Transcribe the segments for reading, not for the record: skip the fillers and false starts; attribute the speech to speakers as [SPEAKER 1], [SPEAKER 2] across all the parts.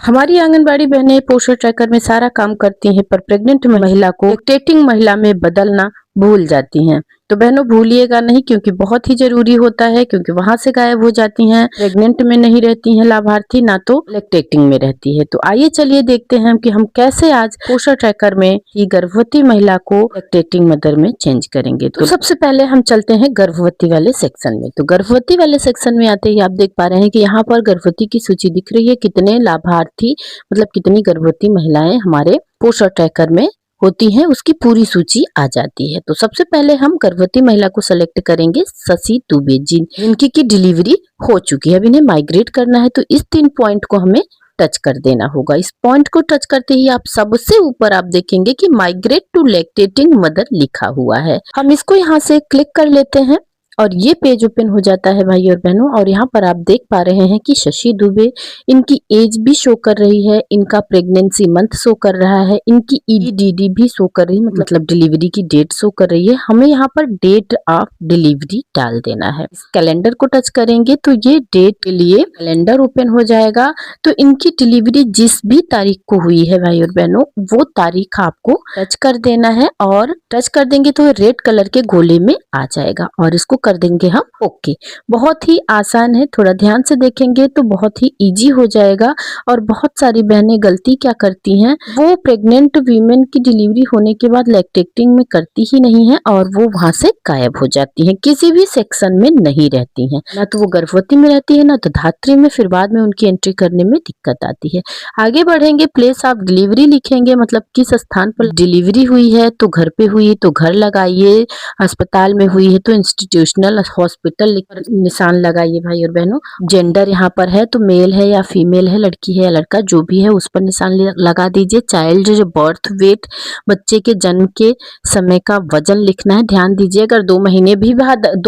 [SPEAKER 1] हमारी आंगनबाड़ी बहनें पोषण ट्रैकर में सारा काम करती हैं, पर प्रेग्नेंट महिला को लैक्टेटिंग महिला में बदलना भूल जाती हैं। तो बहनों भूलिएगा नहीं, क्योंकि बहुत ही जरूरी होता है, क्योंकि वहां से गायब हो जाती हैं। प्रेग्नेंट में नहीं रहती हैं लाभार्थी, ना तो लैक्टेटिंग में रहती है। तो आइए चलिए देखते हैं कि हम कैसे आज पोषण ट्रैकर में ही गर्भवती महिला को लैक्टेटिंग मदर में चेंज करेंगे। तो सबसे पहले हम चलते हैं गर्भवती वाले सेक्शन में। तो गर्भवती वाले सेक्शन में आते ही आप देख पा रहे हैं कि यहाँ पर गर्भवती की सूची दिख रही है, कितने लाभार्थी मतलब कितनी गर्भवती महिलाएं हमारे पोषण ट्रैकर में होती हैं, उसकी पूरी सूची आ जाती है। तो सबसे पहले हम गर्भवती महिला को सेलेक्ट करेंगे शशि दुबे जी, जिनकी की डिलीवरी हो चुकी है। अब इन्हें माइग्रेट करना है, तो इस 3 पॉइंट को हमें टच कर देना होगा। इस पॉइंट को टच करते ही आप सबसे ऊपर आप देखेंगे कि माइग्रेट टू लैक्टेटिंग मदर लिखा हुआ है। हम इसको यहाँ से क्लिक कर लेते हैं और ये पेज ओपन हो जाता है भाई और बहनों। और यहाँ पर आप देख पा रहे हैं कि शशि दुबे, इनकी एज भी शो कर रही है, इनका प्रेगनेंसी मंथ शो कर रहा है, इनकी ईडीडी भी शो कर रही है, मतलब डिलीवरी की डेट शो कर रही है। हमें यहाँ पर डेट ऑफ डिलीवरी डाल देना है। इस कैलेंडर को टच करेंगे तो ये डेट के लिए कैलेंडर ओपन हो जाएगा। तो इनकी डिलीवरी जिस भी तारीख को हुई है भाई और बहनों, वो तारीख आपको टच कर देना है। और टच कर देंगे तो रेड कलर के गोले में आ जाएगा और इसको कर देंगे हम ओके। बहुत ही आसान है, थोड़ा ध्यान से देखेंगे तो बहुत ही इजी हो जाएगा। और बहुत सारी बहनें गलती क्या करती हैं, वो प्रेग्नेंट वीमेन की डिलीवरी होने के बाद लैक्टेटिंग में करती ही नहीं है और वो वहां से गायब हो जाती हैं, किसी भी सेक्शन में नहीं रहती हैं। ना तो वो गर्भवती में रहती है, ना तो धात्री में। फिर बाद में उनकी एंट्री करने में दिक्कत आती है। आगे बढ़ेंगे, प्लेस ऑफ डिलीवरी लिखेंगे, मतलब किस स्थान पर डिलीवरी हुई है। तो घर पे हुई तो घर लगाइए, अस्पताल में हुई है तो इंस्टीट्यूशनल हॉस्पिटल निशान लगाइए भाई और बहनों। जेंडर यहाँ पर है तो मेल है या फीमेल है, लड़की है या लड़का, जो भी है उस पर निशान लगा दीजिए। चाइल्ड जो बर्थ वेट, बच्चे के जन्म के समय का वजन लिखना है। ध्यान दीजिए, अगर 2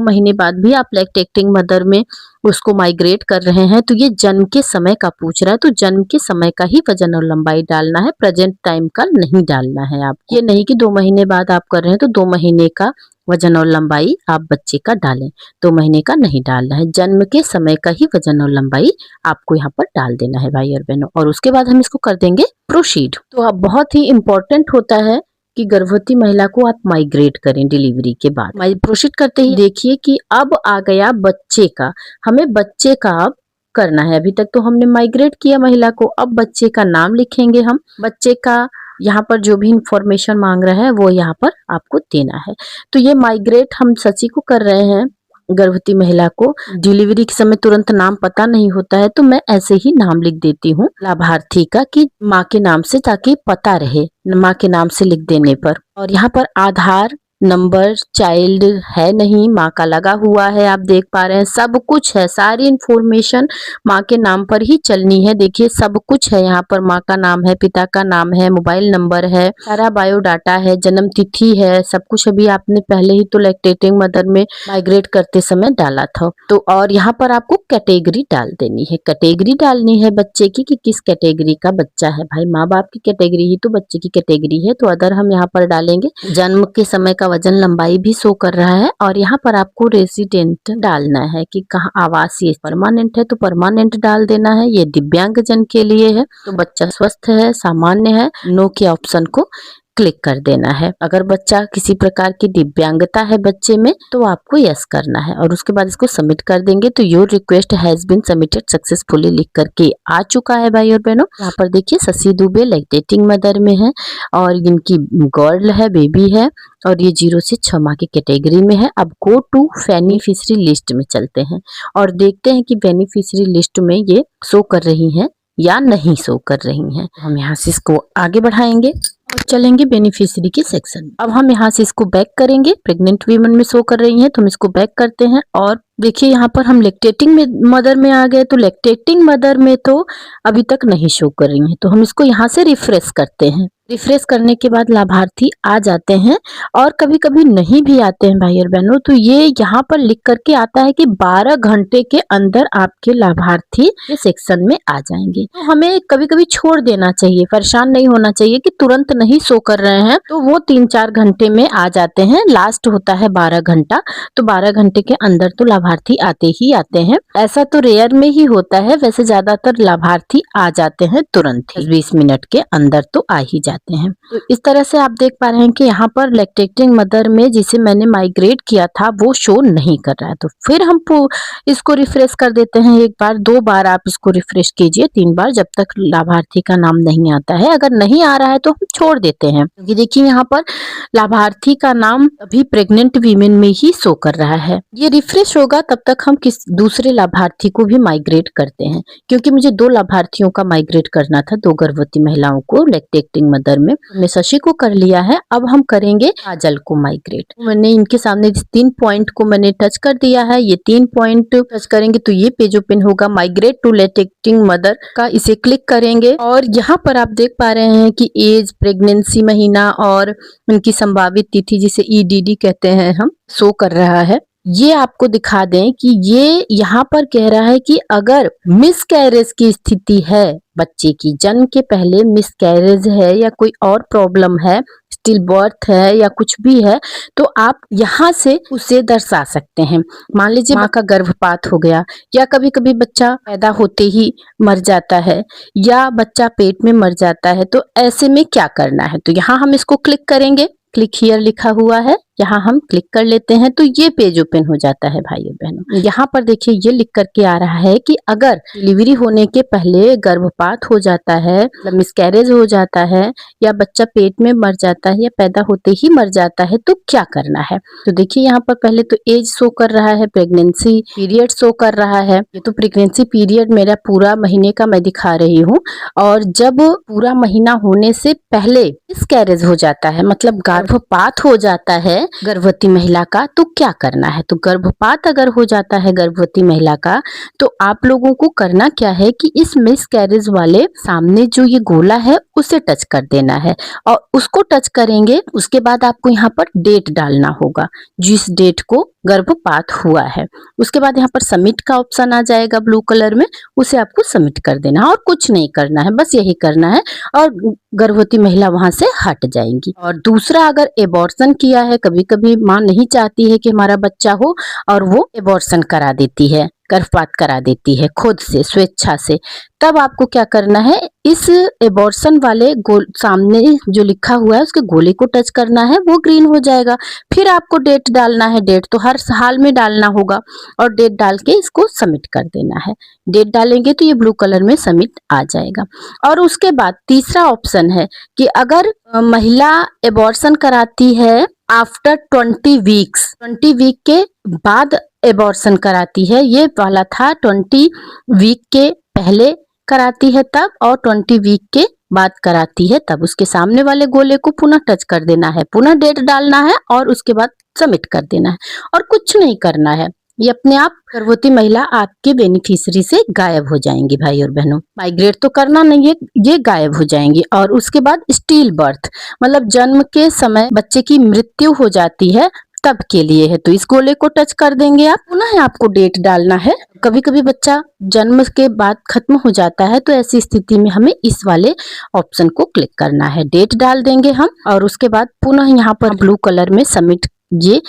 [SPEAKER 1] महीने बाद भी आप लैक्टेटिंग मदर में उसको माइग्रेट कर रहे हैं तो ये जन्म के समय का पूछ रहा है, तो जन्म के समय का ही वजन और लंबाई डालना है, प्रेजेंट टाइम का नहीं डालना है। आप ये नहीं कि 2 महीने बाद आप कर रहे हैं तो 2 महीने का वजन और लंबाई आप बच्चे का डालें, 2 महीने का नहीं डालना है। जन्म के समय का ही वजन और लंबाई आपको यहाँ पर डाल देना है भाई और बहनों। और उसके बाद हम इसको कर देंगे प्रोसीड। तो अब बहुत ही इंपॉर्टेंट होता है कि गर्भवती महिला को आप माइग्रेट करें डिलीवरी के बाद। प्रोसीड करते ही देखिए कि अब आ गया बच्चे का, हमें बच्चे का अब करना है। अभी तक तो हमने माइग्रेट किया महिला को, अब बच्चे का नाम लिखेंगे हम। बच्चे का यहाँ पर जो भी इंफॉर्मेशन मांग रहा है वो यहाँ पर आपको देना है। तो ये माइग्रेट हम शशि को कर रहे हैं, गर्भवती महिला को। डिलीवरी के समय तुरंत नाम पता नहीं होता है तो मैं ऐसे ही नाम लिख देती हूँ लाभार्थी का, कि माँ के नाम से, ताकि पता रहे माँ के नाम से लिख देने पर। और यहाँ पर आधार नंबर चाइल्ड है नहीं, माँ का लगा हुआ है, आप देख पा रहे हैं सब कुछ है। सारी इंफॉर्मेशन माँ के नाम पर ही चलनी है। देखिए सब कुछ है यहाँ पर, माँ का नाम है, पिता का नाम है, मोबाइल नंबर है, सारा बायोडाटा है, जन्म तिथि है, सब कुछ अभी आपने पहले ही तो लैक्टेटिंग मदर में माइग्रेट करते समय डाला था। तो और यहाँ पर आपको कैटेगरी डाल देनी है, कैटेगरी डालनी है बच्चे की कि किस कैटेगरी का बच्चा है। भाई माँ बाप की कैटेगरी ही तो बच्चे की कैटेगरी है, तो अदर हम यहाँ पर डालेंगे। जन्म के समय का वजन लंबाई भी शो कर रहा है। और यहाँ पर आपको रेसिडेंट डालना है कि कहाँ आवासीय, परमानेंट है तो परमानेंट डाल देना है। ये दिव्यांग जन के लिए है, तो बच्चा स्वस्थ है, सामान्य है, नो के ऑप्शन को क्लिक कर देना है। अगर बच्चा किसी प्रकार की दिव्यांगता है बच्चे में तो आपको यस करना है और उसके बाद इसको सबमिट कर देंगे। तो your request has been submitted successfully लिख करके आ चुका है भाई और बहनों। यहाँ पर देखिए शशि दुबे लैक्टेटिंग मदर में है और इनकी गर्ल है, बेबी है, और ये 0 से 6 माह की कैटेगरी में है। अब गो टू बेनिफिशियरी लिस्ट में चलते हैं और देखते हैं कि बेनिफिशियरी लिस्ट में ये शो कर रही हैं या नहीं शो कर रही हैं। हम यहाँ से इसको आगे बढ़ाएंगे और चलेंगे बेनिफिशियरी के सेक्शन में। अब हम यहाँ से इसको बैक करेंगे, प्रेग्नेंट वीमेन में शो कर रही हैं तो हम इसको बैक करते हैं। और देखिए यहाँ पर हम लैक्टेटिंग मदर में आ गए, तो लैक्टेटिंग मदर में तो अभी तक नहीं शो कर रही हैं, तो हम इसको यहाँ से रिफ्रेश करते हैं। रिफ्रेश करने के बाद लाभार्थी आ जाते हैं और कभी-कभी नहीं भी आते हैं भाई और बहनों, तो ये यहाँ पर लिख करके आता है कि 12 घंटे के अंदर आपके लाभार्थी इस सेक्शन में आ जाएंगे। तो हमें कभी-कभी छोड़ देना चाहिए, परेशान नहीं होना चाहिए कि तुरंत नहीं शो कर रहे हैं, तो वो 3-4 घंटे में आ जाते हैं। लास्ट होता है 12 घंटा, तो 12 घंटे के अंदर तो लाभार्थी आते ही आते हैं। ऐसा तो रेयर में ही होता है, वैसे ज्यादातर लाभार्थी आ जाते हैं तुरंत ही, 20 मिनट के अंदर तो आ ही जाते हैं। तो इस तरह से आप देख पा रहे हैं कि यहाँ पर लैक्टेटिंग मदर में जिसे मैंने माइग्रेट किया था वो शो नहीं कर रहा है। तो फिर हम इसको रिफ्रेश कर देते हैं, एक बार 2 बार आप इसको रिफ्रेश कीजिए, 3 बार, जब तक लाभार्थी का नाम नहीं आता है। अगर नहीं आ रहा है तो हम छोड़ देते हैं, क्योंकि देखिए यहाँ पर लाभार्थी का नाम अभी प्रेग्नेंट वीमेन में ही शो कर रहा है। ये रिफ्रेश होगा तब तक हम किस दूसरे लाभार्थी को भी माइग्रेट करते हैं, क्योंकि मुझे 2 लाभार्थियों का माइग्रेट करना था, 2 गर्भवती महिलाओं को लैक्टेटिंग मदर में। हमने शशि को कर लिया है, अब हम करेंगे काजल को माइग्रेट। मैंने इनके सामने 3 पॉइंट को मैंने टच कर दिया है, ये 3 पॉइंट टच करेंगे तो ये पेज ओपन होगा माइग्रेट टू लैक्टेटिंग मदर का, इसे क्लिक करेंगे और यहाँ पर आप देख पा रहे हैं कि एज, प्रेगनेंसी महीना और उनकी संभावित तिथि जिसे ईडीडी कहते हैं हम, शो कर रहा है। ये आपको दिखा दें कि ये यहाँ पर कह रहा है कि अगर मिसकैरेज की स्थिति है, बच्चे की जन्म के पहले मिसकैरेज है या कोई और प्रॉब्लम है, स्टिल बर्थ है या कुछ भी है, तो आप यहाँ से उसे दर्शा सकते हैं। मान लीजिए माँ का गर्भपात हो गया, या कभी कभी बच्चा पैदा होते ही मर जाता है, या बच्चा पेट में मर जाता है, तो ऐसे में क्या करना है। तो यहाँ हम इसको क्लिक करेंगे, क्लिक हियर लिखा हुआ है, यहाँ हम क्लिक कर लेते हैं तो ये पेज ओपन हो जाता है भाइयों बहनों। यहाँ पर देखिए ये लिख करके आ रहा है कि अगर डिलीवरी होने के पहले गर्भपात हो जाता है, मतलब मिसकैरेज हो जाता है, या बच्चा पेट में मर जाता है, या पैदा होते ही मर जाता है, तो क्या करना है। तो देखिए यहाँ पर पहले तो एज शो कर रहा है, प्रेगनेंसी पीरियड शो कर रहा है। ये तो प्रेगनेंसी पीरियड मेरा पूरा महीने का मैं दिखा रही हूँ, और जब पूरा महीना होने से पहले मिसकैरेज हो जाता है, मतलब गर्भपात हो जाता है गर्भवती महिला का, तो क्या करना है। तो गर्भपात अगर हो जाता है गर्भवती महिला का, तो आप लोगों को करना क्या है कि इस मिसकैरेज वाले सामने जो ये गोला है उसे टच कर देना है, और उसको टच करेंगे उसके बाद आपको यहाँ पर डेट डालना होगा, जिस डेट को गर्भपात हुआ है। उसके बाद यहाँ पर सबमिट का ऑप्शन आ जाएगा ब्लू कलर में, उसे आपको सबमिट कर देना है और कुछ नहीं करना है, बस यही करना है और गर्भवती महिला वहां से हट जाएंगी। और दूसरा, अगर एबॉर्शन किया है, कभी कभी माँ नहीं चाहती है कि हमारा बच्चा हो और वो एबॉर्शन करा देती है, गर्भपात करा देती है खुद से, स्वेच्छा से, तब आपको क्या करना है, इस एबॉर्शन वाले सामने जो लिखा हुआ है उसके गोले को टच करना है, वो ग्रीन हो जाएगा। फिर आपको डेट डालना है, डेट तो हर हाल में डालना होगा, और डेट डाल के इसको सबमिट कर देना है। डेट डालेंगे तो ये ब्लू कलर में सबमिट आ जाएगा। और उसके बाद तीसरा ऑप्शन है कि अगर महिला एबॉर्शन कराती है आफ्टर 20 वीक्स, 20 वीक के बाद एबॉर्शन कराती है, ये वाला था 20 वीक के पहले कराती है तब, और 20 वीक के बाद कराती है तब, उसके सामने वाले गोले को पुनः टच कर देना है, पुनः डेट डालना है और उसके बाद सबमिट कर देना है, और कुछ नहीं करना है। ये अपने आप गर्भवती महिला आपके बेनिफिशियरी से गायब हो जाएंगी भाई और बहनों। माइग्रेट तो करना नहीं है, ये गायब हो जाएंगी। और उसके बाद स्टिल बर्थ, मतलब जन्म के समय बच्चे की मृत्यु हो जाती है तब के लिए है, तो इस गोले को टच कर देंगे आप, पुनः आपको डेट डालना है। कभी कभी बच्चा जन्म के बाद खत्म हो जाता है, तो ऐसी स्थिति में हमें इस वाले ऑप्शन को क्लिक करना है, डेट डाल देंगे हम, और उसके बाद पुनः यहाँ पर ब्लू कलर में सबमिट ये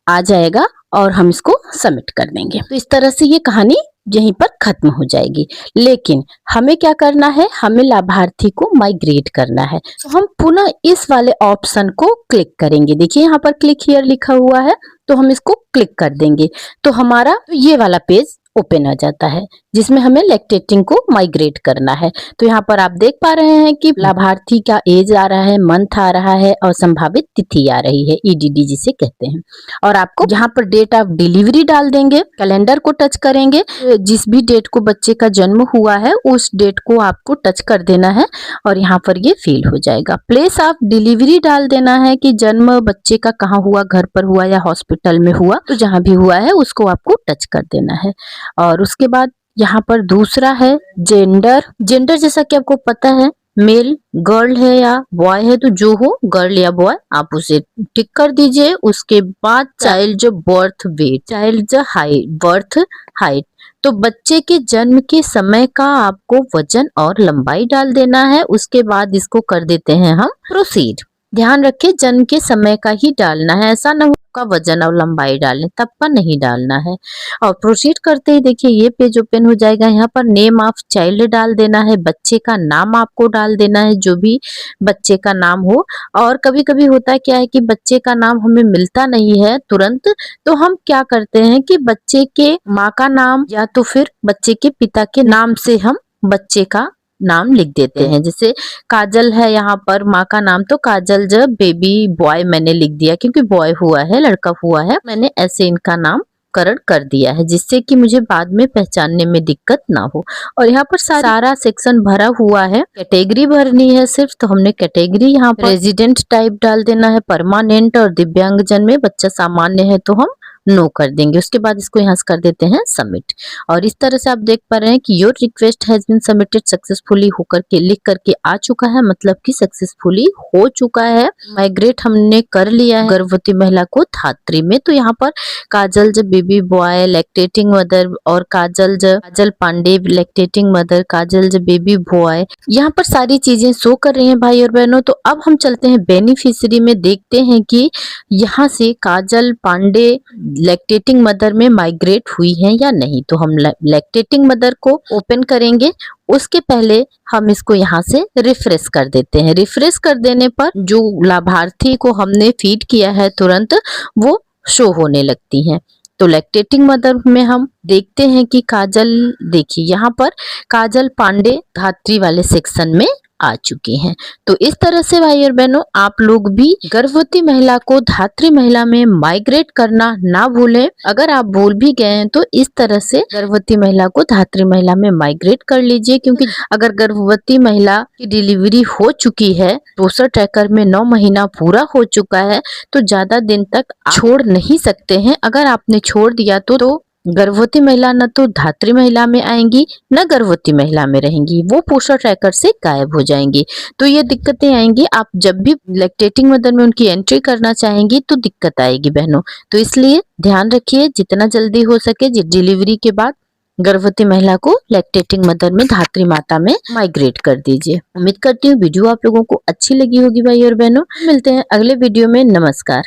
[SPEAKER 1] आ जाएगा और हम इसको सबमिट कर देंगे। तो इस तरह से ये कहानी यहीं पर खत्म हो जाएगी। लेकिन हमें क्या करना है, हमें लाभार्थी को माइग्रेट करना है, तो हम पुनः इस वाले ऑप्शन को क्लिक करेंगे। देखिए यहाँ पर क्लिक हियर लिखा हुआ है, तो हम इसको क्लिक कर देंगे तो हमारा ये वाला पेज ओपन आ जाता है जिसमें हमें लैक्टेटिंग को माइग्रेट करना है। तो यहाँ पर आप देख पा रहे हैं कि लाभार्थी का एज आ रहा है, मंथ आ रहा है और संभावित तिथि आ रही है, ईडीडी जिसे कहते हैं। और आपको यहाँ पर डेट ऑफ डिलीवरी डाल देंगे, कैलेंडर को टच करेंगे, जिस भी डेट को बच्चे का जन्म हुआ है उस डेट को आपको टच कर देना है और यहाँ पर ये फिल हो जाएगा। प्लेस ऑफ डिलीवरी डाल देना है कि जन्म बच्चे का कहाँ हुआ, घर पर हुआ या हॉस्पिटल में हुआ, तो जहाँ भी हुआ है उसको आपको टच कर देना है। और उसके बाद यहाँ पर दूसरा है जेंडर। जेंडर जैसा कि आपको पता है मेल गर्ल है या बॉय है, तो जो हो गर्ल या बॉय आप उसे टिक कर दीजिए। उसके बाद child birth weight, child height, birth height, तो बच्चे के जन्म के समय का आपको वजन और लंबाई डाल देना है। उसके बाद इसको कर देते हैं हम प्रोसीड। ध्यान रखें जन्म के समय का ही डालना है, ऐसा ना हो का वजन और लंबाई डालें तब का नहीं डालना है। और प्रोसीड करते ही देखिए ये पेज ओपन हो जाएगा। यहाँ पर नेम ऑफ चाइल्ड डाल देना है, बच्चे का नाम आपको डाल देना है, जो भी बच्चे का नाम हो। और कभी कभी होता है क्या है कि बच्चे का नाम हमें मिलता नहीं है तुरंत, तो हम क्या करते हैं कि बच्चे के माँ का नाम या तो फिर बच्चे के पिता के नाम से हम बच्चे का नाम लिख देते हैं। जैसे काजल है यहाँ पर माँ का नाम, तो काजल जब बेबी बॉय मैंने लिख दिया, क्योंकि बॉय हुआ है, लड़का हुआ है, मैंने ऐसे इनका नाम करण कर दिया है, जिससे कि मुझे बाद में पहचानने में दिक्कत ना हो। और यहाँ पर सारा सेक्शन भरा हुआ है, कैटेगरी भरनी है सिर्फ, तो हमने कैटेगरी यहाँ पर रेजिडेंट टाइप डाल देना है, परमानेंट और दिव्यांगजन में बच्चा सामान्य है तो हम नो कर देंगे। उसके बाद इसको यहाँ से कर देते हैं सबमिट। और इस तरह से आप देख पा रहे हैं कि your request has been submitted successfully होकर के लिख करके आ चुका है, मतलब कि सक्सेसफुली हो चुका है, माइग्रेट हमने कर लिया है गर्भवती महिला को धात्री में। तो यहाँ पर काजल ज बेबी बॉय, लैक्टेटिंग मदर, और काजल पांडे लैक्टेटिंग मदर, काजल ज बेबी बॉय, यहाँ पर सारी चीजें शो कर रही हैं भाई और बहनों। तो अब हम चलते हैं बेनिफिशियरी में, देखते हैं कि यहाँ से काजल पांडे लैक्टेटिंग मदर में माइग्रेट हुई है या नहीं। तो हम लैक्टेटिंग मदर को ओपन करेंगे, उसके पहले हम इसको यहाँ से रिफ्रेश कर देते हैं। रिफ्रेश कर देने पर जो लाभार्थी को हमने फीड किया है तुरंत वो शो होने लगती हैं। तो लैक्टेटिंग मदर में हम देखते हैं कि काजल, देखिए यहाँ पर काजल पांडे धात्री वाले सेक्शन में आ चुकी हैं। तो इस तरह से भाई और बहनों आप लोग भी गर्भवती महिला को धात्री महिला में माइग्रेट करना ना भूलें। अगर आप भूल भी गए हैं तो इस तरह से गर्भवती महिला को धात्री महिला में माइग्रेट कर लीजिए, क्योंकि अगर गर्भवती महिला की डिलीवरी हो चुकी है, पोस्टर ट्रैकर में 9 महीना पूरा हो चुका है, तो ज्यादा दिन तक छोड़ नहीं सकते हैं। अगर आपने छोड़ दिया तो गर्भवती महिला न तो धात्री महिला में आएंगी न गर्भवती महिला में रहेंगी, वो पोस्टर ट्रैकर से गायब हो जाएंगी। तो ये दिक्कतें आएंगी, आप जब भी लैक्टेटिंग मदर में उनकी एंट्री करना चाहेंगी तो दिक्कत आएगी बहनों। तो इसलिए ध्यान रखिए जितना जल्दी हो सके डिलीवरी के बाद गर्भवती महिला को लैक्टेटिंग मदर में धात्री माता में माइग्रेट कर दीजिए। उम्मीद करती हूँ वीडियो आप लोगों को अच्छी लगी होगी भाई और बहनों। मिलते हैं अगले वीडियो में, नमस्कार।